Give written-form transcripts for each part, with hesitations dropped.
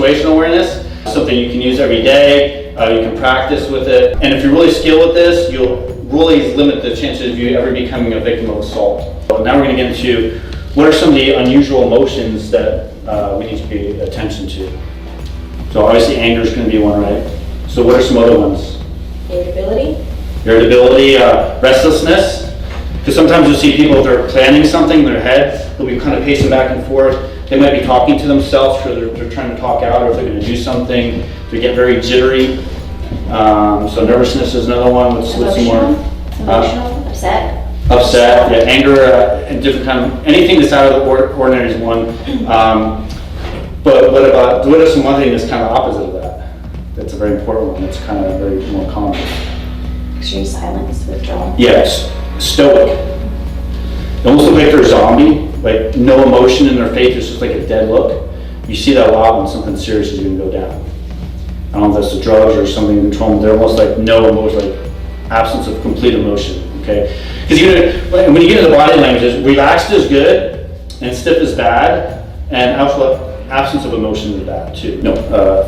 situational awareness, something you can use every day. You can practice with it. And if you're really skilled with this, you'll really limit the chances of you ever becoming a victim of assault. So now we're going to get into what are some of the unusual emotions that we need to pay attention to. So obviously anger is going to be one, right? So what are some other ones? Irritability, restlessness. Because sometimes you'll see people, if they're planning something in their head, they'll be kind of pacing back and forth. They might be talking to themselves, or they're trying to talk out, or if they're going to do something, they get very jittery. So nervousness is another one. What's some more? Emotional, upset, yeah, anger, and different kind of, anything that's out of the ordinary is one. But what are some one thing that's kind of opposite of that? That's a very important one. That's kind of very more common. Extreme silence, withdrawal. Yes, stoic. They almost look like they're a zombie, like no emotion in their face, it's just like a dead look. You see that a lot when something serious is going to go down. I don't know if that's the drugs or something controlling. They're almost like no emotion, like absence of complete emotion. Okay, because when you get into the body languages, relaxed is good, and stiff is bad, and absence of emotion is bad too. No,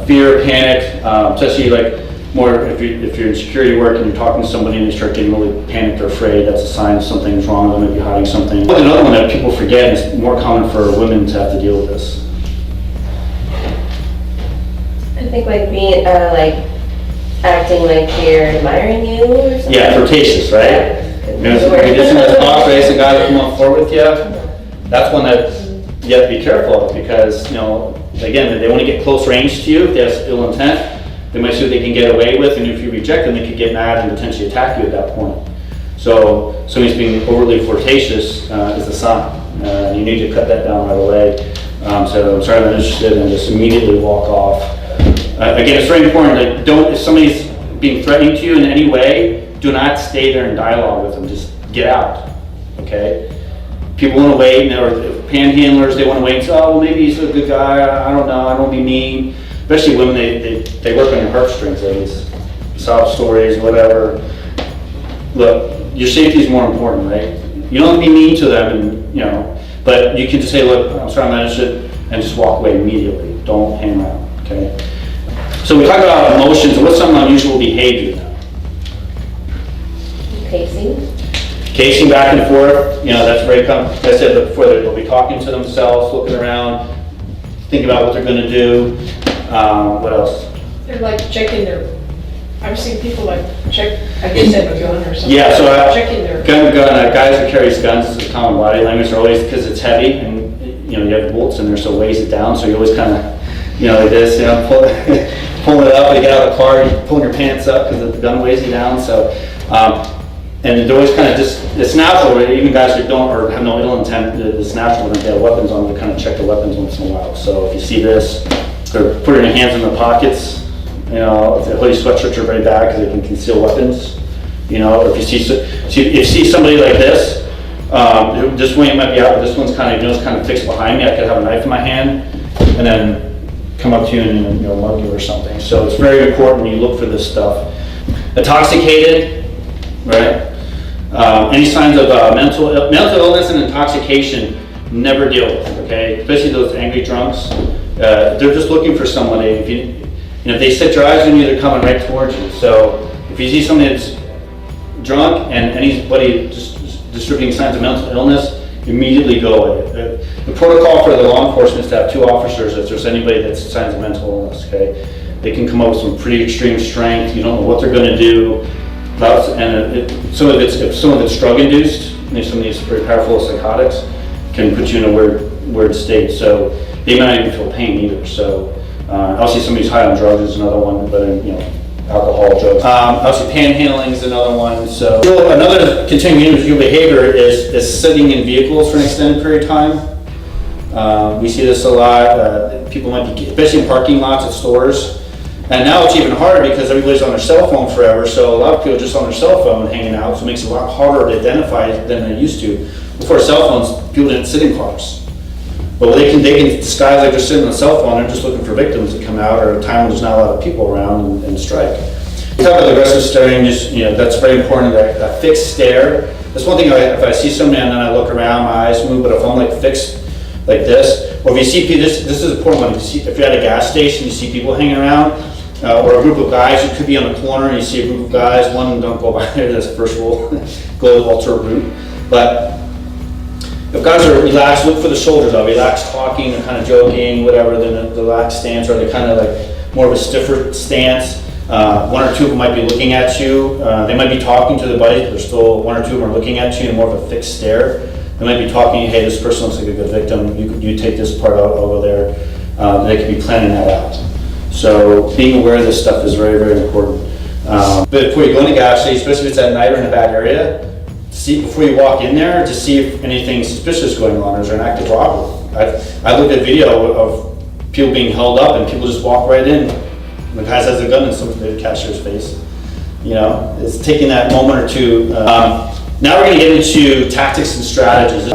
fear, panic, especially like more if you're in security work and you're talking to somebody and they start getting really panicked or afraid, that's a sign something's wrong. They might be hiding something. But another one that people forget, and it's more common for women to have to deal with this. I think like being acting like they're admiring you or something. Yeah, flirtatious, right? Yeah. You just in the talk, race a guy to come on forward with you. That's one that you have to be careful of because, again, they want to get close range to you if they have ill intent. They might see what they can get away with, and if you reject them, they could get mad and potentially attack you at that point. So somebody's being overly flirtatious is a sign. You need to cut that down right away. So I'm sorry, I'm not interested, and just immediately walk off. Again, it's very important that if somebody's being threatening to you in any way, do not stay there in dialogue with them. Just get out. Okay? People want to wait, or panhandlers, they want to wait and say, oh, well, maybe he's a good guy. I don't know. I don't be mean. Especially women, they work on your heartstrings, ladies. Sob stories, whatever. Look, your safety is more important, right? You don't have to be mean to them, and but you can just say, look, I'm sorry, I'm not interested, and just walk away immediately. Don't hang around. Okay? So we talk about emotions. What's some unusual behavior now? Pacing back and forth. That's very common. Like I said before, they'll be talking to themselves, looking around, thinking about what they're going to do. What else? They're like checking their. I've seen people check. I guess they have a gun or something. Yeah, so checking their gun. Guys who carries guns, it's a common body language. Are always because it's heavy and you have bolts in there, so it weighs it down. So you always kind of like this, pulling it up. You get out of the car, you're pulling your pants up because the gun weighs you down. So. And they're always kind of it's natural, right? Even guys who don't or have no ill intent, it's natural when they have weapons on to kind of check the weapons once in a while. So if you see this, they're putting their hands in their pockets. The hoodie sweatshirts are very bad because they can conceal weapons. Or if you see somebody like this, this one might be out, but this one's kind of fixed behind me. I could have a knife in my hand and then come up to you and mug you or something. So it's very important you look for this stuff. Intoxicated, right? Any signs of mental illness and intoxication, never deal with, okay? Especially those angry drunks. They're just looking for somebody. If they set your eyes on you, they're coming right towards you. So if you see somebody that's drunk and anybody just distributing signs of mental illness, immediately go away. The protocol for the law enforcement is to have 2 officers if there's anybody that's signs of mental illness, okay? They can come up with some pretty extreme strength. You don't know what they're going to do. And some of it's drug induced. Some of these very powerful psychotics can put you in a weird state. So they might not even feel pain either. So obviously somebody's high on drugs is another one, but alcohol, drugs. Obviously panhandling is another one. So another continuing unusual behavior is sitting in vehicles for an extended period of time. We see this a lot. People might be, especially in parking lots at stores. And now it's even harder because everybody's on their cell phone forever, so a lot of people are just on their cell phone hanging out, so it makes it a lot harder to identify than they used to. Before cell phones, people didn't sit in cars. But they can disguise like they're sitting on a cell phone, they're just looking for victims to come out, or a time when there's not a lot of people around and strike. We talk about aggressive staring, that's very important, a fixed stare. That's one thing, if I see somebody and then I look around, my eyes move, but if I'm fixed like this, Or if you see people, this is an important one, if you're at a gas station, you see people hanging around, or a group of guys, you could be on the corner and you see a group of guys, one, don't go by there, that's the first rule, go alternate route. But if guys are relaxed, look for the shoulders, are relaxed talking, or kind of joking, whatever, then the relaxed stance, or they're kind of like more of a stiffer stance. One or two of them might be looking at you. They might be talking to the buddies, but they're still, one or two of them are looking at you in more of a fixed stare. They might be talking, hey, this person looks like a good victim. You take this part out over there. They could be planning that out. So being aware of this stuff is very, very important. But before you go in the gas station, especially if it's at night or in a bad area, see before you walk in there to see if anything suspicious is going on. Is there an active robbery? I looked at video of people being held up and people just walk right in. The guy has a gun and some of the cashier's face. You know, it's taking that moment or two. Now we're going to get into tactics and strategies.